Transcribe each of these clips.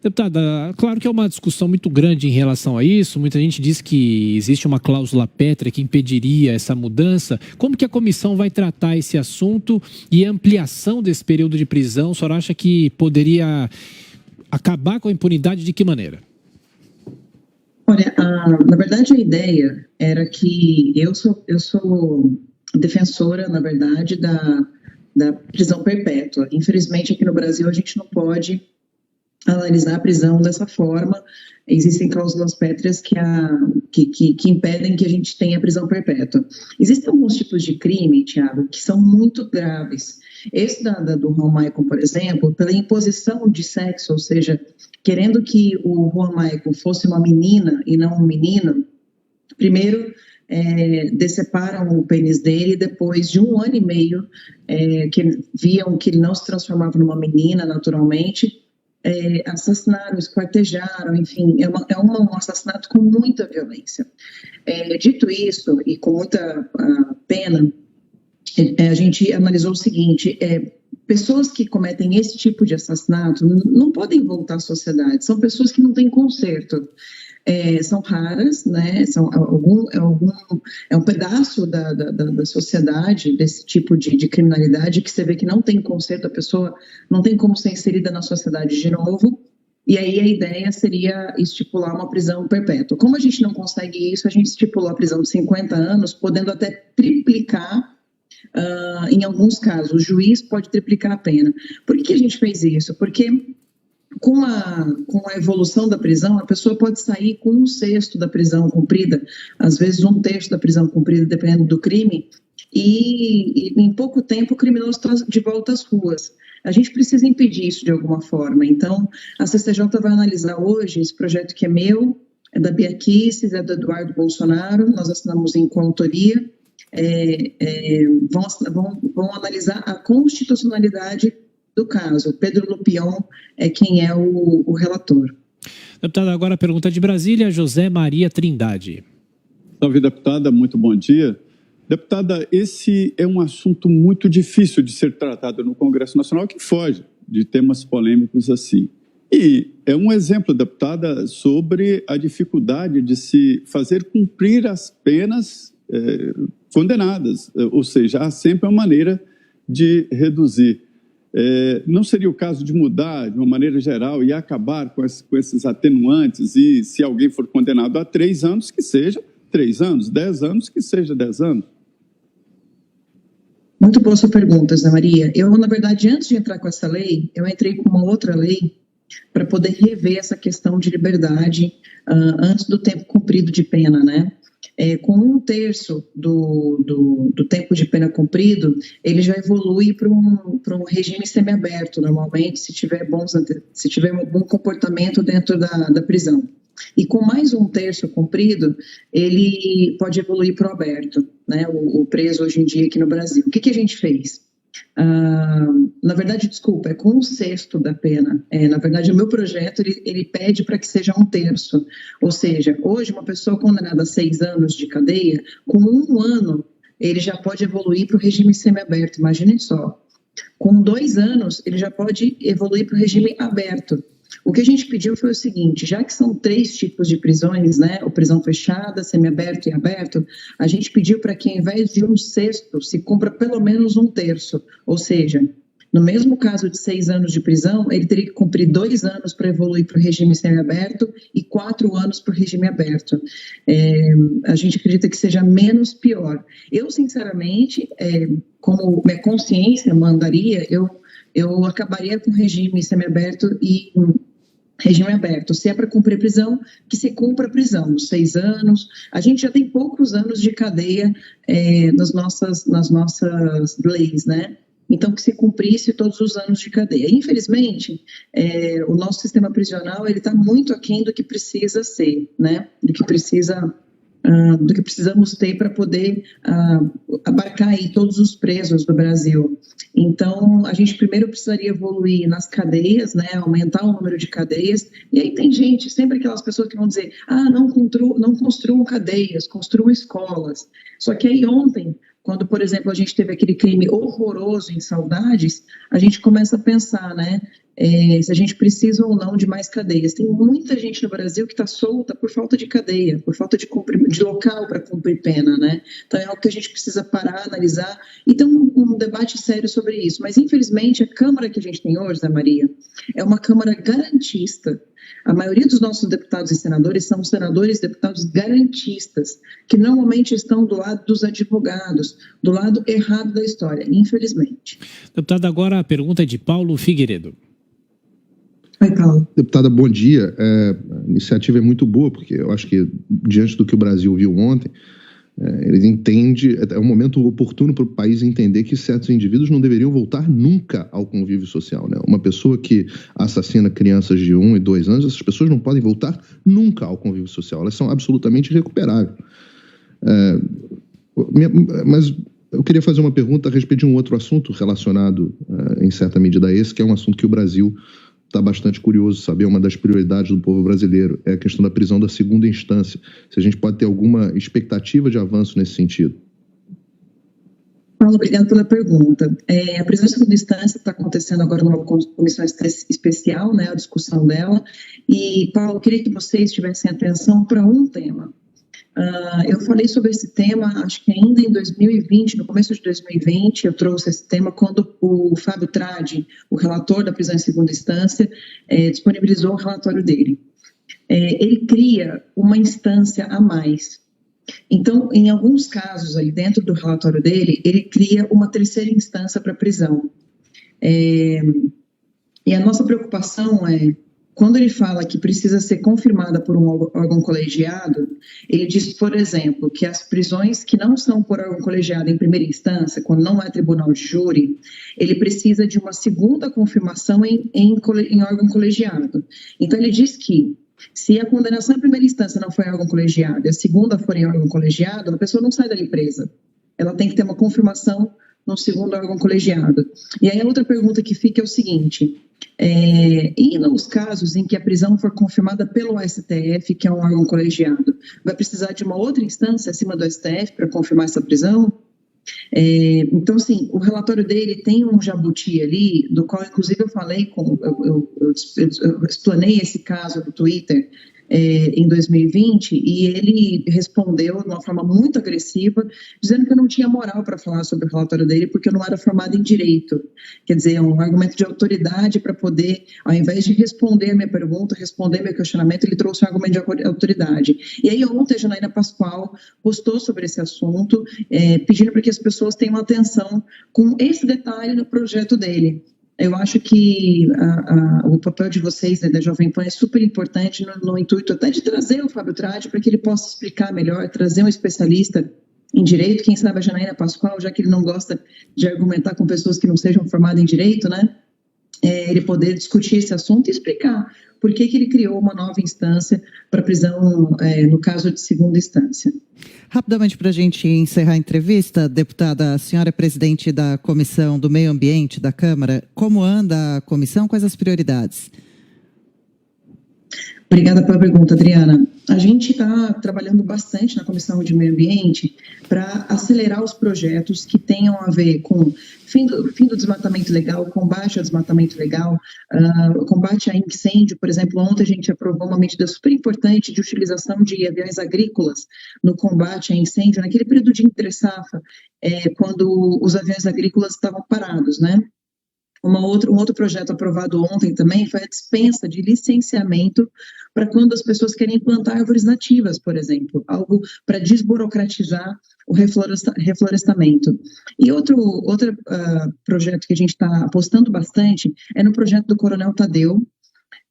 Deputada, claro que é uma discussão muito grande em relação a isso. Muita gente diz que existe uma cláusula pétrea que impediria essa mudança. Como que a comissão vai tratar esse assunto e a ampliação desse período de prisão? A senhora acha que poderia acabar com a impunidade de que maneira? Olha, na verdade a ideia era que eu sou defensora, na verdade, da prisão perpétua. Infelizmente, aqui no Brasil, a gente não pode analisar a prisão dessa forma. Existem cláusulas pétreas que impedem que a gente tenha prisão perpétua. Existem alguns tipos de crime, Thiago, que são muito graves. Esse do Juan Michael, por exemplo, pela imposição de sexo, ou seja, querendo que o Juan Michael fosse uma menina e não um menino, primeiro deceparam o pênis dele, depois de 1 ano e meio, que viam que ele não se transformava numa menina naturalmente, assassinaram, esquartejaram, enfim, é um assassinato com muita violência. Dito isso, e com muita pena, a gente analisou o seguinte: pessoas que cometem esse tipo de assassinato não podem voltar à sociedade, são pessoas que não têm conserto. São raras, né? É um pedaço da sociedade desse tipo de criminalidade que você vê que não tem conserto, a pessoa não tem como ser inserida na sociedade de novo, e aí a ideia seria estipular uma prisão perpétua. Como a gente não consegue isso, a gente estipulou a prisão de 50 anos, podendo até triplicar. Em alguns casos, o juiz pode triplicar a pena. Por que a gente fez isso? Porque com a evolução da prisão, a pessoa pode sair com 1/6 da prisão cumprida, às vezes 1/3 da prisão cumprida, dependendo do crime, e em pouco tempo o criminoso está de volta às ruas. A gente precisa impedir isso de alguma forma. Então, a CCJ vai analisar hoje esse projeto que é meu, é da Bia Kicis, é do Eduardo Bolsonaro, nós assinamos em coautoria. Vão analisar a constitucionalidade do caso. Pedro Lupion é quem é o relator. Deputada, agora a pergunta de Brasília, José Maria Trindade. Salve, deputada, muito bom dia. Deputada, esse é um assunto muito difícil de ser tratado no Congresso Nacional, que foge de temas polêmicos assim. E é um exemplo, deputada, sobre a dificuldade de se fazer cumprir as penas condenadas, ou seja, há sempre uma maneira de reduzir. Não seria o caso de mudar de uma maneira geral e acabar com esses atenuantes, e se alguém for condenado a 3 anos, que seja 3 anos, 10 anos, que seja 10 anos? Muito boa sua pergunta, Zé Maria. Eu, na verdade, antes de entrar com essa lei, eu entrei com uma outra lei para poder rever essa questão de liberdade antes do tempo cumprido de pena, né? Com 1/3 do tempo de pena cumprido, ele já evolui para um regime semiaberto, normalmente, se tiver um bom comportamento dentro da prisão. E com mais 1/3 cumprido, ele pode evoluir para o aberto, né? O preso hoje em dia aqui no Brasil. O que a gente fez? Na verdade, desculpa, é com 1/6 da pena. Na verdade, o meu projeto, ele pede para que seja 1/3. Ou seja, hoje uma pessoa condenada a 6 anos de cadeia, com 1 ano, ele já pode evoluir para o regime semiaberto, imaginem só. Com 2 anos, ele já pode evoluir para o regime aberto. O que a gente pediu foi o seguinte: já que são 3 tipos de prisões, né, o prisão fechada, semiaberto e aberto, a gente pediu para que, ao invés de 1/6, se cumpra pelo menos 1/3, ou seja, no mesmo caso de 6 anos de prisão, ele teria que cumprir 2 anos para evoluir para o regime semiaberto e 4 anos para o regime aberto. A gente acredita que seja menos pior. Eu, sinceramente, como minha consciência mandaria, eu acabaria com o regime semiaberto e regime aberto. Se é para cumprir prisão, que se cumpra a prisão, 6 anos. A gente já tem poucos anos de cadeia nas nossas leis, né? Então, que se cumprisse todos os anos de cadeia. Infelizmente, o nosso sistema prisional está muito aquém do que precisa ser, né? Do que precisamos ter para poder abarcar aí todos os presos do Brasil. Então, a gente primeiro precisaria evoluir nas cadeias, né, aumentar o número de cadeias, e aí tem gente, sempre aquelas pessoas que vão dizer, não construam cadeias, construam escolas. Só que aí ontem, quando, por exemplo, a gente teve aquele crime horroroso em Saudades, a gente começa a pensar, né, se a gente precisa ou não de mais cadeias. Tem muita gente no Brasil que está solta por falta de cadeia, por falta de local para cumprir pena, né? Então é algo que a gente precisa parar, analisar e ter um debate sério sobre isso. Mas, infelizmente, a Câmara que a gente tem hoje, né, Maria, é uma Câmara garantista. A maioria dos nossos deputados e senadores são senadores e deputados garantistas, que normalmente estão do lado dos advogados, do lado errado da história, infelizmente. Deputada, agora a pergunta é de Paulo Figueiredo. Oi, Paulo. Deputada, bom dia. A iniciativa é muito boa, porque eu acho que, diante do que o Brasil viu ontem, ele entende, é um momento oportuno para o país entender que certos indivíduos não deveriam voltar nunca ao convívio social, né? Uma pessoa que assassina crianças de 1 e 2 anos, essas pessoas não podem voltar nunca ao convívio social, elas são absolutamente irrecuperáveis. Mas eu queria fazer uma pergunta a respeito de um outro assunto relacionado, em certa medida, a esse, que é um assunto que o Brasil está bastante curioso saber, uma das prioridades do povo brasileiro é a questão da prisão da segunda instância. Se a gente pode ter alguma expectativa de avanço nesse sentido. Paulo, obrigado pela pergunta. A prisão de segunda instância está acontecendo agora numa comissão especial, né, a discussão dela. E, Paulo, eu queria que vocês tivessem atenção para um tema. Eu falei sobre esse tema, acho que ainda em 2020, no começo de 2020, eu trouxe esse tema quando o Fábio Tradi, o relator da prisão em segunda instância, disponibilizou o relatório dele. Ele cria uma instância a mais. Então, em alguns casos, aí dentro do relatório dele, ele cria uma terceira instância para prisão. E a nossa preocupação é, quando ele fala que precisa ser confirmada por um órgão colegiado, ele diz, por exemplo, que as prisões que não são por órgão colegiado em primeira instância, quando não é tribunal de júri, ele precisa de uma segunda confirmação em órgão colegiado. Então, ele diz que se a condenação em primeira instância não foi em órgão colegiado e a segunda for em órgão colegiado, a pessoa não sai dali presa. Ela tem que ter uma confirmação no segundo órgão colegiado. E aí a outra pergunta que fica é o seguinte: e nos casos em que a prisão for confirmada pelo STF, que é um órgão colegiado, vai precisar de uma outra instância acima do STF para confirmar essa prisão? Então, assim, o relatório dele tem um jabuti ali, do qual, inclusive, eu falei, eu explanei esse caso no Twitter em 2020, e ele respondeu de uma forma muito agressiva, dizendo que eu não tinha moral para falar sobre o relatório dele, porque eu não era formada em direito. Quer dizer, um argumento de autoridade para poder, ao invés de responder a minha pergunta, responder meu questionamento, ele trouxe um argumento de autoridade. E aí ontem a Janaína Pascoal postou sobre esse assunto, pedindo para que as pessoas tenham atenção com esse detalhe no projeto dele. Eu acho que o papel de vocês, né, da Jovem Pan, é super importante no intuito até de trazer o Fábio Tradi para que ele possa explicar melhor, trazer um especialista em direito, quem sabe a Janaína Pascoal, já que ele não gosta de argumentar com pessoas que não sejam formadas em direito, né? Ele poder discutir esse assunto e explicar por que ele criou uma nova instância para prisão, no caso de segunda instância. Rapidamente, para a gente encerrar a entrevista, deputada, a senhora é presidente da Comissão do Meio Ambiente da Câmara. Como anda a comissão? Quais as prioridades? Obrigada pela pergunta, Adriana. A gente está trabalhando bastante na Comissão de Meio Ambiente para acelerar os projetos que tenham a ver com fim do desmatamento ilegal, combate ao desmatamento ilegal, combate a incêndio. Por exemplo, ontem a gente aprovou uma medida super importante de utilização de aviões agrícolas no combate a incêndio, naquele período de entre-safra, quando os aviões agrícolas estavam parados, né? Um outro projeto aprovado ontem também foi a dispensa de licenciamento para quando as pessoas querem plantar árvores nativas, por exemplo, algo para desburocratizar o reflorestamento. E outro projeto que a gente está apostando bastante é no projeto do Coronel Tadeu,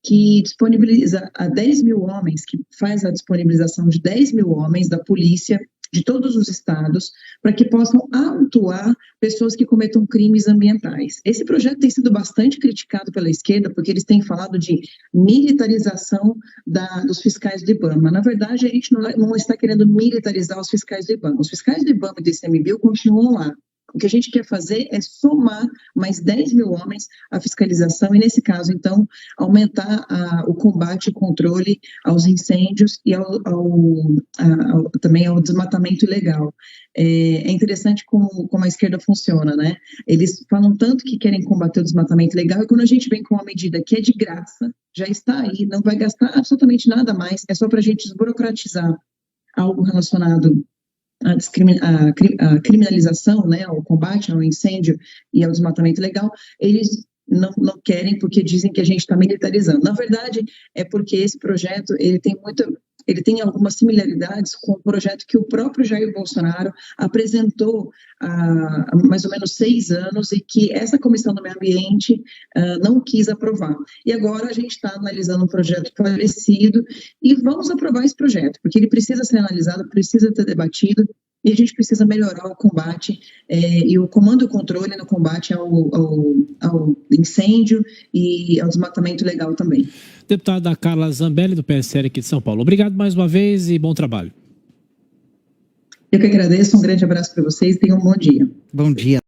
que disponibiliza a 10 mil homens, que faz a disponibilização de 10 mil homens da polícia de todos os estados, para que possam autuar pessoas que cometam crimes ambientais. Esse projeto tem sido bastante criticado pela esquerda, porque eles têm falado de militarização dos fiscais do IBAMA. Na verdade, a gente não está querendo militarizar os fiscais do IBAMA. Os fiscais do IBAMA e do ICMBio continuam lá. O que a gente quer fazer é somar mais 10 mil homens à fiscalização e, nesse caso, então, aumentar o combate e controle aos incêndios e também ao desmatamento ilegal. É interessante como a esquerda funciona, né? Eles falam tanto que querem combater o desmatamento ilegal e quando a gente vem com uma medida que é de graça, já está aí, não vai gastar absolutamente nada mais, é só para a gente desburocratizar algo relacionado a criminalização, né, ao combate ao incêndio e ao desmatamento ilegal, eles não querem porque dizem que a gente está militarizando. Na verdade, é porque esse projeto ele tem algumas similaridades com o projeto que o próprio Jair Bolsonaro apresentou há mais ou menos 6 anos e que essa Comissão do Meio Ambiente não quis aprovar. E agora a gente está analisando um projeto parecido e vamos aprovar esse projeto, porque ele precisa ser analisado, precisa ser debatido e a gente precisa melhorar o combate e o comando e o controle no combate ao incêndio e ao desmatamento ilegal também. Deputada Carla Zambelli, do PSL aqui de São Paulo. Obrigado mais uma vez e bom trabalho. Eu que agradeço, um grande abraço para vocês e tenham um bom dia. Bom dia.